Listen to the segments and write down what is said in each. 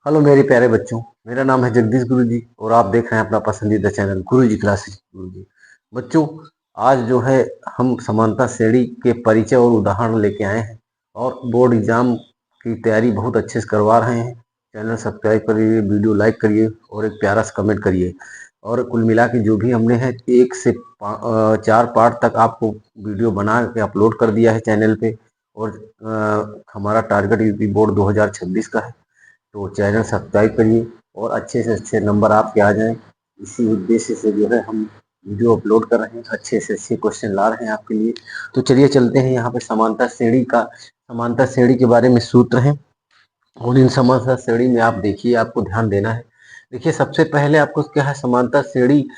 Hello मेरे प्यारे बच्चों, मेरा नाम है जगदीश गुरुजी और आप देख रहे हैं अपना पसंदीदा चैनल गुरुजी क्लासेस गुरुजी। बच्चों, आज जो है हम समानता श्रेणी के परिचय और उदाहरण लेके आए हैं और बोर्ड एग्जाम की तैयारी बहुत अच्छे से करवा रहे हैं। चैनल सब्सक्राइब करिए, वीडियो लाइक करिए और एक प्यारा सा कमेंट करिए। और कुल मिला के जो भी हमने है 4 पार्ट तक आपको वीडियो बना के अपलोड कर दिया है चैनल पे। और हमारा टारगेट यूपी बोर्ड 2026 का है, तो चैनल सब्सक्राइब करिए और अच्छे से अच्छे नंबर आपके आ जाएं। इसी उद्देश्य से जो है हम वीडियो अपलोड कर रहे हैं, अच्छे से अच्छे क्वेश्चन ला रहे हैं आपके लिए। तो चलिए चलते हैं, यहाँ पे समांतर श्रेणी के बारे में सूत्र हैं और इन समांतर श्रेणी में आप देखिए, आपको ध्यान देना है। देखिए, सबसे पहले आपको क्या है, समांतर श्रेणी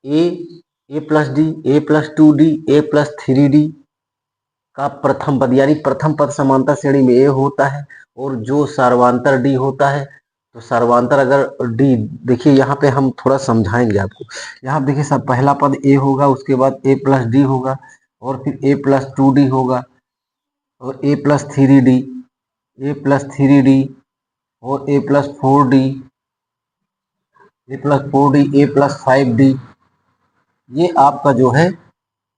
ए प्लस डी, ए प्लस 2D, ए प्लस 3D का प्रथम पद, यानी प्रथम पद समांतर श्रेणी में ए होता है और जो सर्वांतर डी होता है, तो सर्वांतर अगर डी, देखिए यहाँ पे हम थोड़ा समझाएंगे आपको। यहाँ देखिए, सब पहला पद ए होगा, उसके बाद ए प्लस डी होगा और फिर ए प्लस 2D होगा और ए प्लस 3D, ए प्लस 3D और ए प्लस 4D, ए प्लस 4D, ए प्लस 5D। ये आपका जो है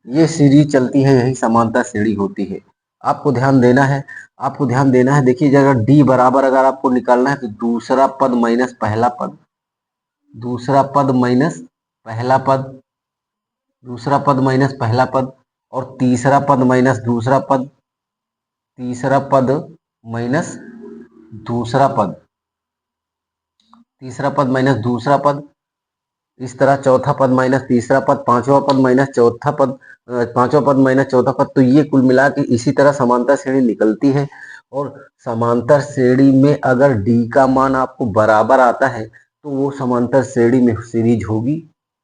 ये सीरीज चलती है, यही समांतर श्रेणी होती है। आपको ध्यान देना है, आपको ध्यान देना है। देखिए, अगर डी बराबर अगर आपको निकालना है तो दूसरा पद माइनस पहला पद, दूसरा पद माइनस पहला पद, दूसरा पद माइनस पहला पद और तीसरा पद माइनस दूसरा पद, तीसरा पद माइनस दूसरा पद, तीसरा पद माइनस दूसरा पद, इस तरह चौथा पद माइनस तीसरा पद, पांचवा पद माइनस चौथा पद, पांचवा पद माइनस चौथा पद। तो ये कुल मिला के इसी तरह समांतर श्रेणी निकलती है। और समांतर श्रेणी में अगर डी का मान आपको बराबर आता है तो वो समांतर श्रेणी में सीरीज होगी,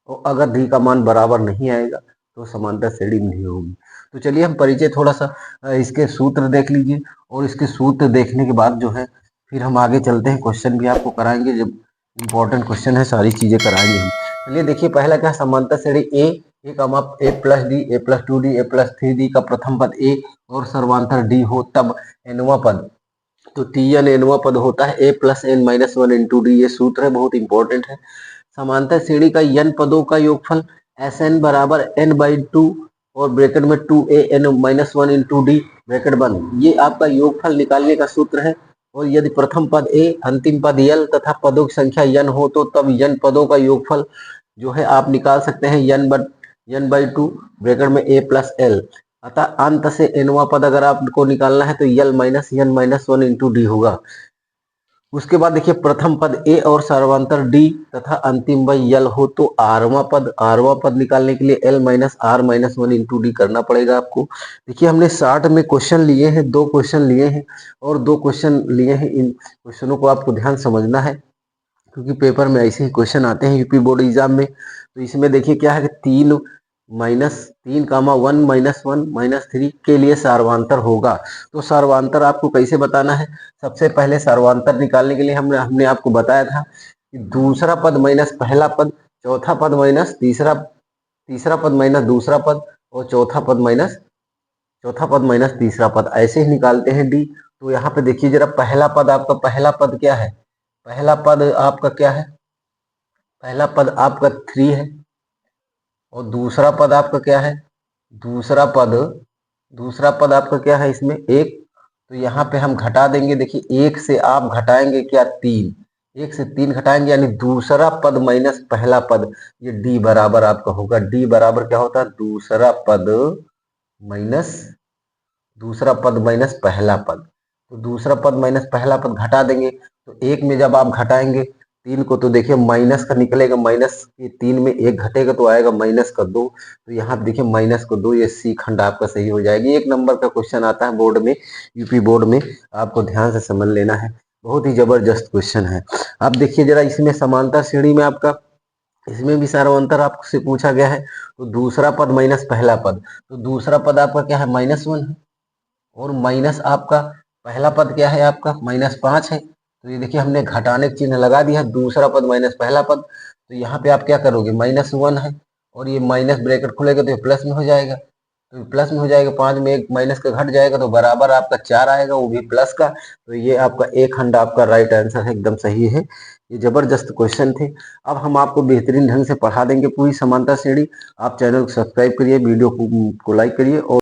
और अगर डी का मान बराबर नहीं आएगा तो समांतर श्रेणी नहीं होगी। तो चलिए हम परिचय थोड़ा सा इसके सूत्र देख लीजिए और इसके सूत्र देखने के बाद जो है फिर हम आगे चलते हैं, क्वेश्चन भी आपको कराएंगे, जब इंपॉर्टेंट क्वेश्चन है सारी चीजें कराएंगे हम। चलिए देखिए, पहला क्या, समांतर श्रेणी ए कमा ए प्लस डी, ए प्लस 2D, ए प्लस 3D का प्रथम पद ए और सर्वांतर डी हो तब एनवा पद, तो टी एन एनवा पद होता है a plus n minus 1 into d. ये सूत्र है, बहुत इंपॉर्टेंट है। समांतर श्रेणी का n पदों का योगफल एस एन बराबर n बाई 2 और ब्रैकेट में 2a n minus 1 into D bracket बंद, ये आपका योगफल निकालने का सूत्र है। और यदि प्रथम पद a, अंतिम पद l तथा पदों की संख्या n हो तो तब n पदों का योगफल जो है आप निकाल सकते हैं n बाई 2 ब्रैकेट में a प्लस l। अतः अंत से nवा पद अगर आपको निकालना है तो l minus n minus 1 into D होगा। उसके बाद देखिए, प्रथम पद ए और सर्वांतर डी तथा अंतिम वही यल हो तो आरवा पद निकालने के लिए L minus R minus 1 into D करना पड़ेगा आपको। देखिए, हमने 60 में क्वेश्चन लिए हैं, 2 क्वेश्चन लिए हैं और 2 क्वेश्चन लिए हैं। इन क्वेश्चनों को आपको ध्यान समझना है क्योंकि पेपर में ऐसे ही क्वेश्चन आते हैं यूपी बोर्ड एग्जाम में। तो इसमें देखिए क्या है कि 3 कामा 1 माइनस 1 माइनस 3 के लिए सर्वांतर होगा। तो सर्वांतर आपको कैसे बताना है, सबसे पहले सर्वांतर निकालने के लिए हमने आपको बताया था कि दूसरा पद माइनस पहला पद, चौथा पद माइनस तीसरा, तीसरा पद माइनस दूसरा पद और चौथा पद माइनस तीसरा पद, ऐसे ही निकालते हैं डी। तो यहाँ पे देखिए जरा, पहला पद क्या है, पहला पद आपका क्या है, पहला पद आपका 3 है और दूसरा पद आपका क्या है, दूसरा पद आपका क्या है इसमें 1। तो यहाँ पे हम घटा देंगे, देखिए 1 से आप घटाएंगे क्या 3, 1 से 3 घटाएंगे यानी दूसरा पद माइनस पहला पद, ये डी बराबर आपका होगा। डी बराबर क्या होता है, माइनस दूसरा पद माइनस पहला पद। तो दूसरा पद माइनस पहला पद घटा देंगे, तो 1 में जब आप घटाएंगे 3 को तो देखिए माइनस का निकलेगा, माइनस के 3 में 1 घटेगा तो आएगा माइनस का 2। तो यहाँ देखिए माइनस को 2, ये सी खंड आपका सही हो जाएगी। 1 नंबर का क्वेश्चन आता है बोर्ड में, यूपी बोर्ड में, आपको ध्यान से समझ लेना है, बहुत ही जबरदस्त क्वेश्चन है। आप देखिए जरा, इसमें समांतर श्रेणी में आपका, इसमें भी सर्वांतर आपसे पूछा गया है। तो दूसरा पद माइनस पहला पद, तो दूसरा पद आपका क्या है, -1 है और माइनस आपका पहला पद क्या है आपका -5 है। तो ये देखिए हमने घटाने का चिन्ह लगा दिया, दूसरा पद माइनस पहला पद। तो यहाँ पे आप क्या करोगे, -1 है और ये माइनस ब्रैकेट खुलेगा तो ये प्लस में हो जाएगा। तो प्लस में हो जाएगा, 5 में 1 माइनस का घट जाएगा तो बराबर आपका 4 आएगा, वो भी प्लस का। तो ये आपका एक खंड आपका राइट आंसर है, एकदम सही है। ये जबरदस्त क्वेश्चन थे। अब हम आपको बेहतरीन ढंग से पढ़ा देंगे पूरी समांतर श्रेणी। आप चैनल को सब्सक्राइब करिए, वीडियो को लाइक करिए और